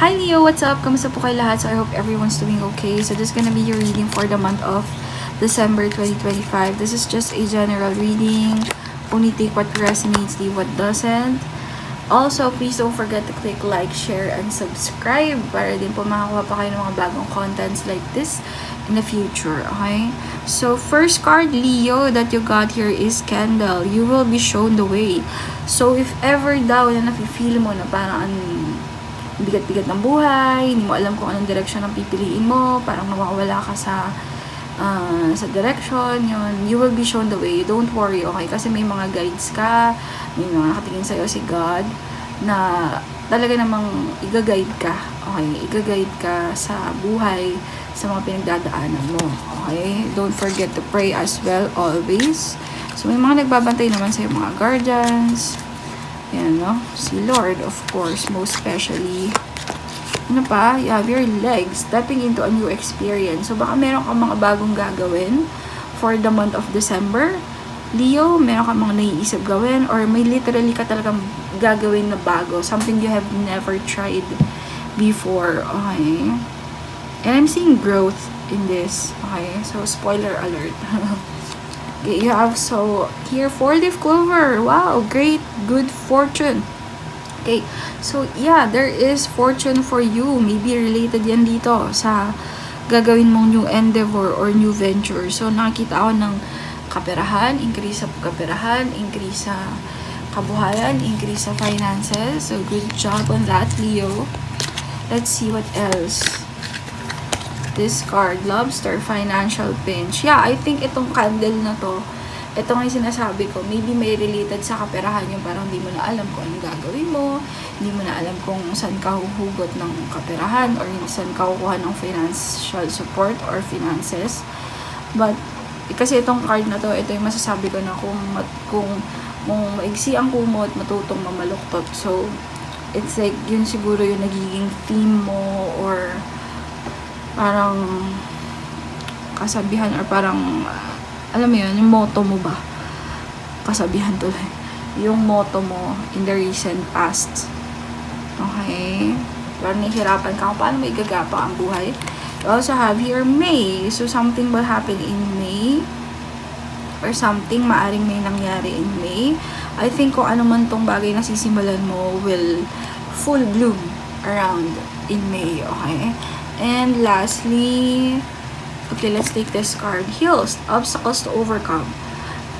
Hi Leo, what's up? Kamusta po kayo lahat? So I hope everyone's doing okay. So this is gonna be your reading for the month of December 2025. This is just a general reading. Only take what resonates, leave what doesn't. Also, please don't forget to click like, share, and subscribe para din po makakuha pa kayo ng mga bagong contents like this in the future, okay? So, first card, Leo, that you got here is Candle. You will be shown the way. So, if ever daw na nafe-feel mo na parang bigat-bigat ng buhay, hindi mo alam kung anong direction ang pipiliin mo, parang nawawala ka sa direction, yun, you will be shown the way. Don't worry, okay? Kasi may mga guides ka, may mga nakatingin sa'yo si God, na talaga namang i-guide ka, okay? I-guide ka sa buhay, sa mga pinagdadaanan mo, okay? Don't forget to pray as well, always. So, may mga nagbabantay naman sa'yo, mga guardians, yan, no? Si Lord, of course, most especially. Ano pa? You have your legs stepping into a new experience. So, baka meron kang mga bagong gagawin for the month of December. Leo, meron kang mga naiisip gawin or may literally ka talagang gagawin na bago. Something you have never tried before. Okay? And I'm seeing growth in this. Okay? So, spoiler alert. Okay, you have so here 4-leaf clover. Wow, great, good fortune. Okay, so yeah, there is fortune for you. Maybe related yan dito sa gagawin mong new endeavor or new venture. So nakikita ako ng kaperahan, increase sa kaperahan, increase sa kabuhayan, increase sa finances. So good job on that, Leo. Let's see what else. This card, lobster, financial pinch. Yeah, I think itong candle na to, ito nga yung sinasabi ko, maybe may related sa kaperahan yung parang hindi mo na alam kung anong gagawin mo, hindi mo na alam kung saan ka huhugot ng kaperahan or saan ka kukuha ng financial support or finances. But, kasi itong card na to, ito yung masasabi ko na kung maigsi ang kumot, matutong mamaluktot. So, it's like, yun siguro yung nagiging theme mo or parang kasabihan or parang alam mo yun, yung motto mo ba? Kasabihan tuloy. Yung motto mo in the recent past. Okay? Parang nahihirapan ka kung paano may gagapa ang buhay. You also have here May. So, something will happen in May. Or something, maaring may nangyari in May. I think kung ano man tong bagay na sisimulan mo will full bloom around in May. Okay? And lastly, okay, let's take this card. Hills, obstacles to overcome.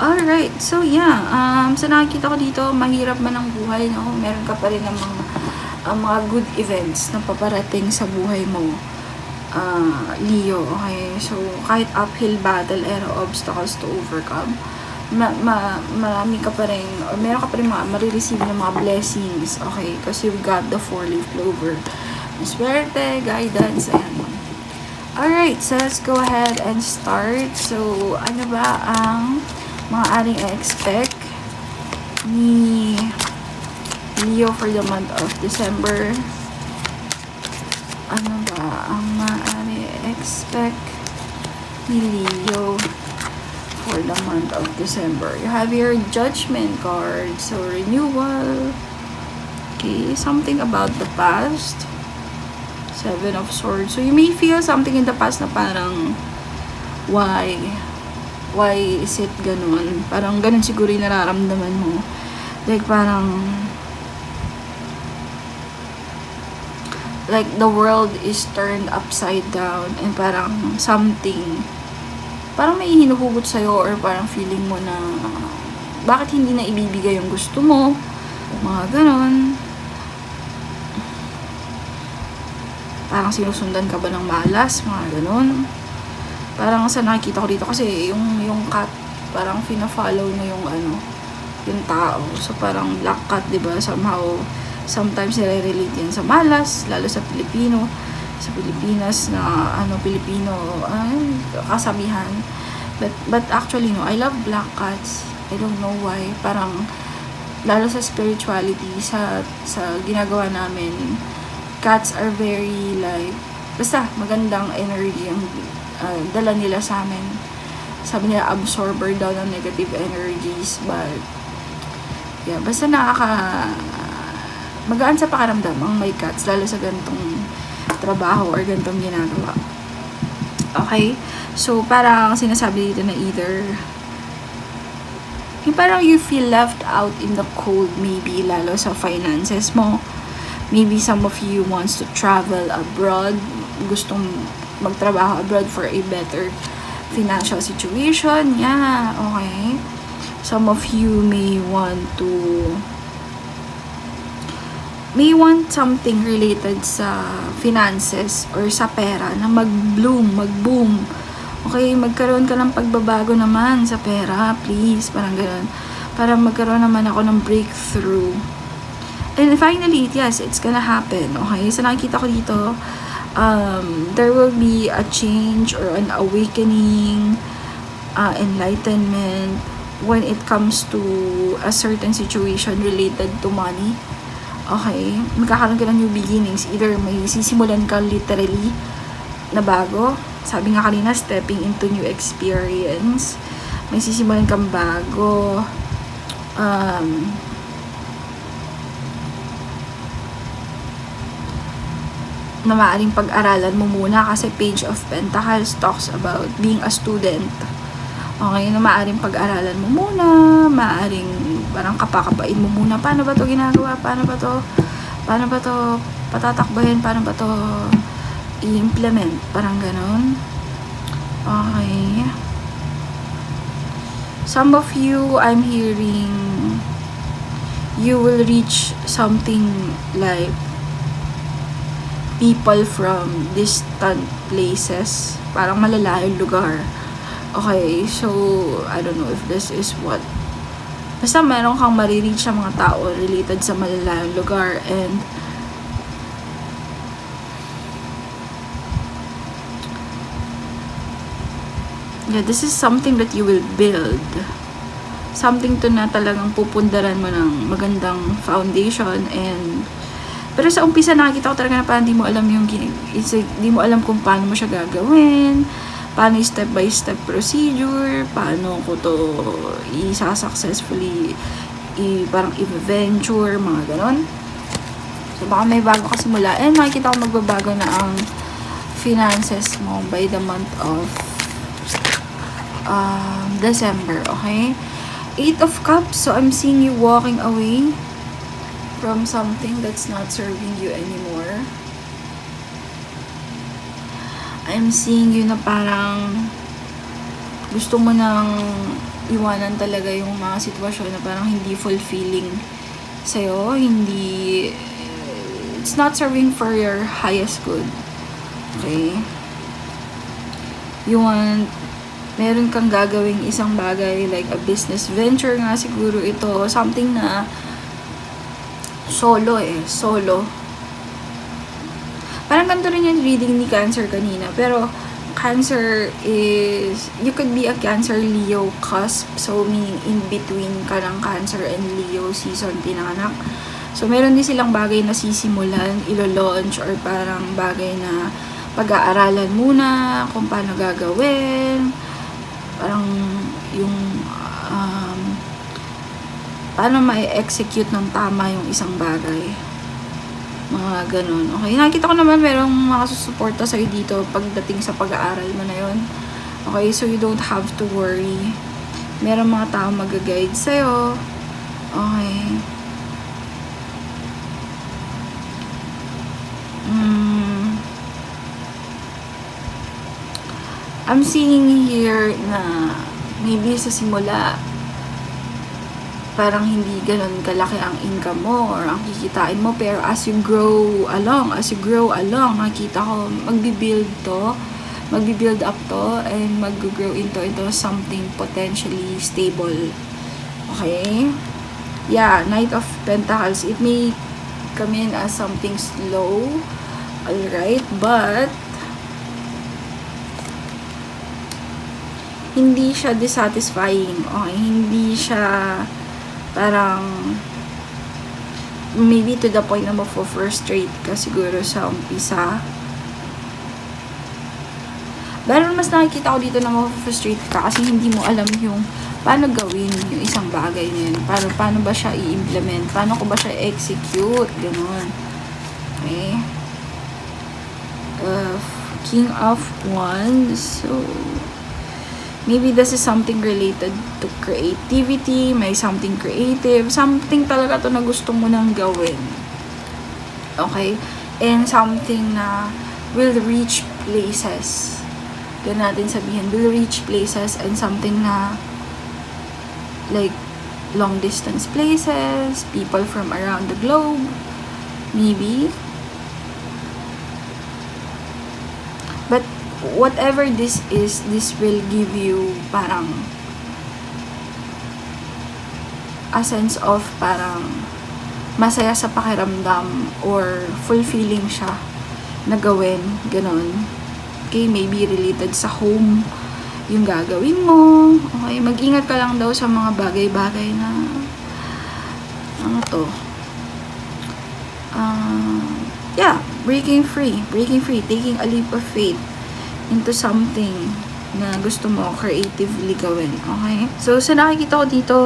Alright, so yeah, sa nakikita ko dito, mahirap man ang buhay, no? Meron ka pa rin ng mga good events na paparating sa buhay mo, Leo, okay? So, kahit uphill battle, obstacles to overcome, marami ka pa rin, or meron ka pa rin marireceive ng mga blessings, okay? Because you've got the 4-leaf clover. Swerte, guidance, and alright, so let's go ahead and start. So, ano ba ang maaaring i-expect ni Leo for the month of December? Ano ba ang maaaring i-expect ni Leo for the month of December? You have your judgment card. So, renewal. Okay, something about the past. 7 of Swords. So, you may feel something in the past na parang, why is it ganun? Parang ganun siguro yung nararamdaman mo. Like, parang, like, the world is turned upside down and parang something, parang may hinuhugot sa'yo or parang feeling mo na, bakit hindi na ibibigay yung gusto mo? Mga ganun. Parang sinusundan ka ba ng malas, mga ganun. Parang sa nakikita ko dito kasi yung cat, parang fina-follow mo yung yung tao. So parang black cat, 'di ba? Somehow sometimes nire-relate yan sa malas, lalo sa Pilipino, sa Pilipinas na Pilipino kasabihan. But actually no, I love black cats. I don't know why. Parang lalo sa spirituality, sa ginagawa namin, cats are very like, basta magandang energy ang dala nila sa amin. Sabi nila, absorber daw ng negative energies. But, yeah, basta magaan sa pakiramdam ang may cats, lalo sa gantong trabaho or gantong ginagawa. Okay? So, parang sinasabi dito na either yung parang you feel left out in the cold, maybe, lalo sa finances mo. Maybe some of you wants to travel abroad, gustong magtrabaho abroad for a better financial situation. Yeah, okay. Some of you may want something related sa finances or sa pera na mag-bloom, mag-boom. Okay, magkaroon ka ng pagbabago naman sa pera, please. Parang gano'n. Para magkaroon naman ako ng breakthrough. And finally, yes, it's gonna happen. Okay, so nakikita ko dito, there will be a change or an awakening, enlightenment when it comes to a certain situation related to money. Okay, magkakaroon ka ng new beginnings. Either may sisimulan ka literally na bago. Sabi nga kanina, stepping into new experience. May sisimulan kang bago. Na maaaring pag-aralan mo muna kasi Page of Pentacles talks about being a student. Okay, na maaaring pag-aralan mo muna, maaaring parang kapakapain mo muna. Paano ba to ginagawa? Paano ba to patatakbahin? Paano ba to i-implement? Parang ganon. Okay. Some of you, I'm hearing, you will reach something like people from distant places. Parang malalayong lugar. Okay, so, I don't know if this is what. Basta meron kang marireach sa mga tao related sa malalayong lugar. And yeah, this is something that you will build. Something to na talagang pupundaran mo ng magandang foundation. And pero sa umpisa nakikita ko talaga na parang di mo alam di mo alam kung paano mo siya gagawin, paano yung step by step procedure, paano ko to successfully parang i-venture, mga ganon. So baka may bago ka simula. And makikita ko magbabago na ang finances mo by the month of December, okay? 8 of Cups, so I'm seeing you walking away from something that's not serving you anymore. I'm seeing you na parang gusto mo nang iwanan talaga yung mga sitwasyon na parang hindi fulfilling sa'yo, it's not serving for your highest good. Okay? Meron kang gagawing isang bagay like a business venture nga siguro ito, something na solo. Parang ganito rin yung reading ni Cancer kanina. Pero, Cancer is, you could be a Cancer Leo cusp. So, meaning in between ka ng Cancer and Leo season pinanganak. So, meron din silang bagay na sisimulan, ilo-launch, or parang bagay na pag-aaralan muna kung paano gagawin. Parang yung paano ma-execute ng tama yung isang bagay. Mga ganun. Okay, nakikita ko naman merong makasusuporta sa'yo dito pagdating sa pag-aaral mo na yun. Okay, so you don't have to worry. Merong mga tao mag-guide sa'yo. Okay. I'm seeing here na maybe sa simula parang hindi ganun kalaki ang income mo or ang kikitain mo, pero as you grow along, nakita ko magbi-build up to and mag-grow into something potentially stable. Okay? Yeah, Knight of Pentacles, it may come in as something slow, alright, but hindi siya dissatisfying. Okay, hindi siya parang maybe to the point na mafo-frustrate ka siguro sa umpisa. Pero mas nakikita ko dito na mafo-frustrate ka kasi hindi mo alam yung paano gawin yung isang bagay na yun. Paano ba siya i-implement? Paano ko ba siya execute? Ganun. Okay. King of Wands. So, maybe this is something related to creativity. May something creative. Something talaga to na gusto mo nang gawin. Okay? And something na will reach places. Yan natin sabihin. Will reach places and something na like long distance places, people from around the globe. Maybe. But whatever this is, this will give you parang a sense of parang masaya sa pakiramdam or fulfilling siya na gawin, ganun. Okay, maybe related sa home yung gagawin mo. Okay, mag-ingat ka lang daw sa mga bagay-bagay na ano to. Yeah, breaking free, taking a leap of faith into something na gusto mo creatively gawin. Okay? So, sa nakikita ko dito,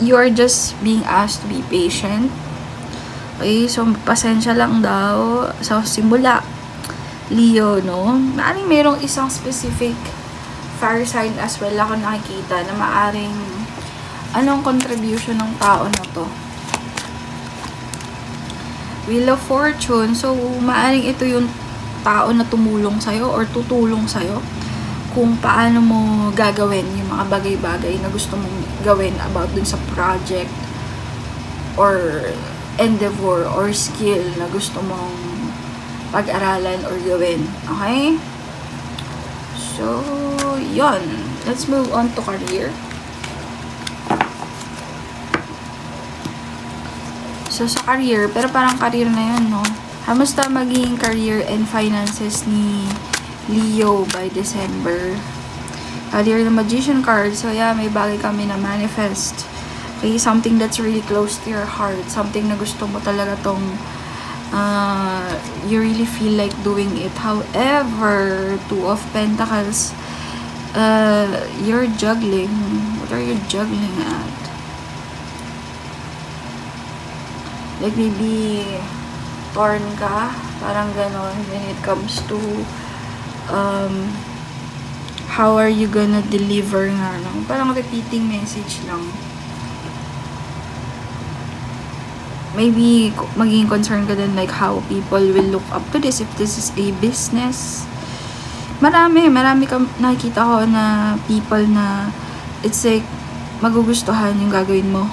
you are just being asked to be patient. Okay? So, pasensya lang daw sa simula. Leo, no? Maaring merong isang specific fire sign as well ako nakikita na maaring anong contribution ng tao na to. Wheel of Fortune. So, maaring ito yung tao na tumulong sa'yo or tutulong sa'yo kung paano mo gagawin yung mga bagay-bagay na gusto mong gawin about dun sa project or endeavor or skill na gusto mong pag-aralan or gawin. Okay? So, yun. Let's move on to career. So, sa career, pero parang career na yun, no? Kamusta maging career and finances ni Leo by December? Career na Magician card. So, yeah, may bagay kami na manifest. Okay, something that's really close to your heart. Something na gusto mo talaga tong you really feel like doing it. However, Two of Pentacles, you're juggling. What are you juggling at? Like maybe torn ka, parang ganon when it comes to how are you gonna deliver nga lang. Parang repeating message lang. Maybe maging concerned ka din like how people will look up to this if this is a business. Marami ka nakikita ko na people na it's like magugustuhan yung gagawin mo.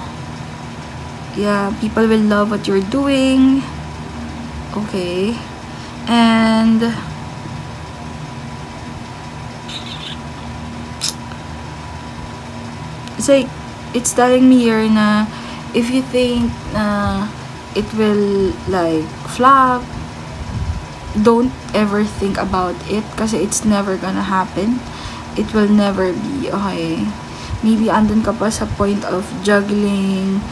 Yeah, people will love what you're doing. Okay. And it's like, it's telling me here na if you think na it will like flop, don't ever think about it kasi it's never gonna happen. It will never be, okay? Maybe andun ka pa sa point of juggling,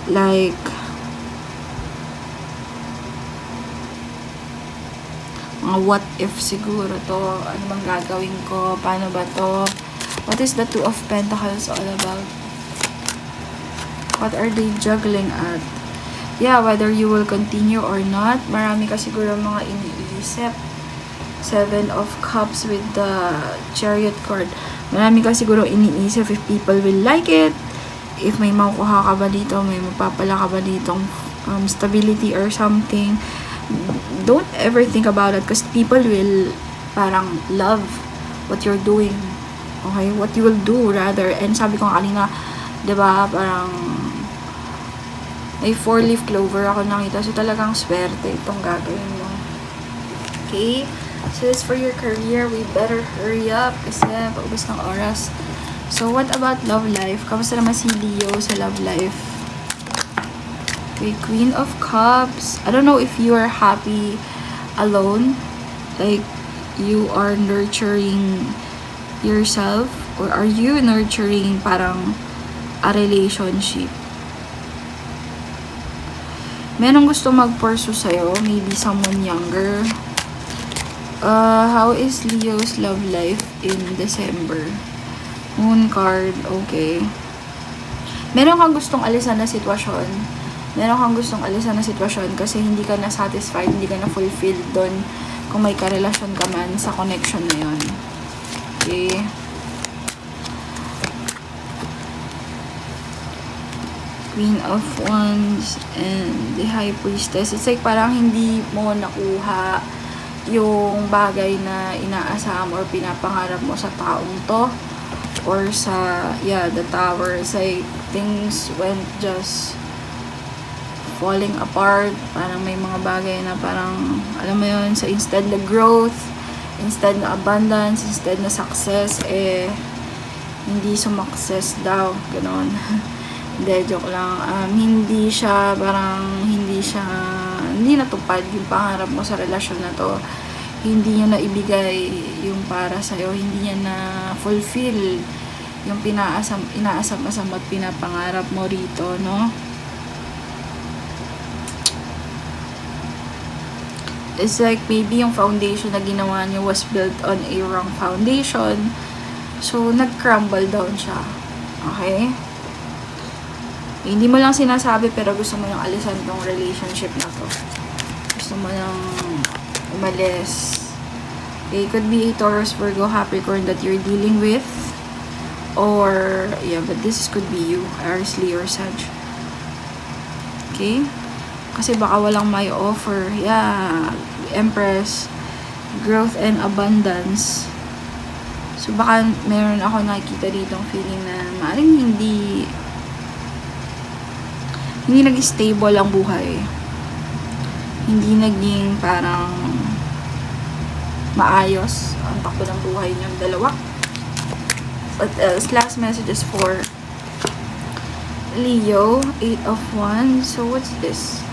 like mga what if siguro to, ano bang gagawin ko, paano ba to, what is the Two of Pentacles all about? What are they juggling at? Yeah, whether you will continue or not, marami ka siguro mga iniisip. Seven of Cups with the Chariot card. Marami ka siguro iniisip if people will like it, if may makukuha ka ba dito, may mapapala ka ba ditong stability or something. Don't ever think about it because people will parang love what you're doing. Okay? What you will do rather. And sabi ko kanina, diba, parang may 4-leaf clover ako nakita. So talagang swerte itong gagawin mo. Okay? So as for your career, we better hurry up kasi paubos ng oras. So what about love life? Kamusta naman si Leo sa love life? Okay, Queen of Cups. I don't know if you are happy alone. Like, you are nurturing yourself or are you nurturing parang a relationship? Merong gusto mag-pursue sa'yo, maybe someone younger. How is Leo's love life in December? Moon card, okay. Meron kang gustong alisan na sitwasyon. Meron kang gustong alisan na sitwasyon kasi hindi ka na satisfied, hindi ka na fulfilled doon kung may karelasyon ka man sa connection na yun. Okay. Queen of Wands and the High Priestess. It's like parang hindi mo nakuha yung bagay na inaasam or pinapangarap mo sa taong to or sa, yeah, the Tower. It's like things went just falling apart. Parang may mga bagay na parang, alam mo yun, sa instead na growth, instead na abundance, instead na success, hindi sumakses daw. Ganon. Hindi, joke lang. Hindi siya, parang, hindi natupad yung pangarap mo sa relasyon na to. Hindi niya naibigay yung para sa'yo. Hindi niya na-fulfill yung inaasam-asam at pinapangarap mo rito, no? It's like maybe yung foundation na ginawa niyo was built on a wrong foundation. So, nag-crumble down siya. Okay? Hindi mo lang sinasabi pero gusto mo yung alisan tong relationship na to. Gusto mo lang umalis. It could be a Taurus, Virgo, Capricorn that you're dealing with. Or, yeah, but this could be you. Aries, Leo, or Sag. Okay? Kasi baka walang may offer. Yeah. Empress. Growth and abundance. So, baka meron ako nakikita ditong feeling na maaaring hindi naging stable ang buhay. Hindi naging parang maayos ang takbo ng buhay niyong dalawa. What else? Last message is for Leo, 8 of Wands. So, what's this?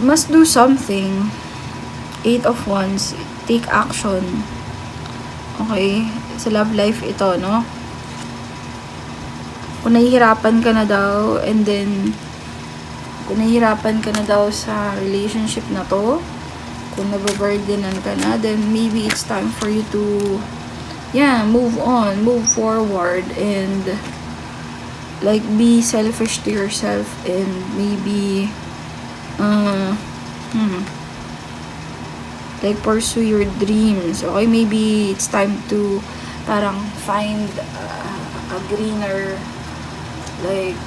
You must do something. 8 of Wands. Take action. Okay? Sa love life ito, no? Kung nahihirapan ka na daw, and then, kung nahihirapan ka na daw sa relationship na to, kung nababurdenan ka na, then maybe it's time for you to, yeah, move on, move forward, and, like, be selfish to yourself, and maybe, like, pursue your dreams. Okay, maybe it's time to parang find a greener, like,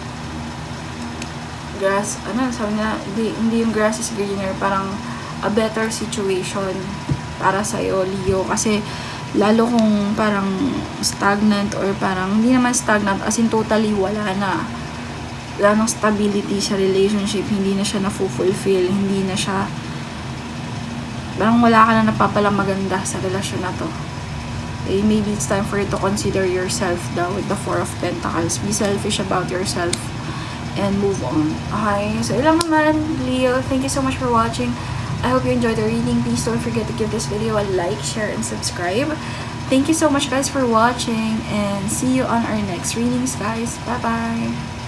grass, sabi na, hindi yung grass is greener, parang a better situation para sa'yo, Leo. Kasi, lalo kung parang stagnant or parang, hindi naman stagnant, as in totally wala nang stability sa relationship, hindi na siya na-fulfill, hindi na siya, parang wala ka na napapalang maganda sa relasyon na to. Okay, maybe it's time for you to consider yourself daw with the 4 of Pentacles. Be selfish about yourself and move on. Okay, so ilang naman, Leo. Thank you so much for watching. I hope you enjoyed the reading. Please don't forget to give this video a like, share, and subscribe. Thank you so much, guys, for watching, and see you on our next readings, guys. Bye-bye!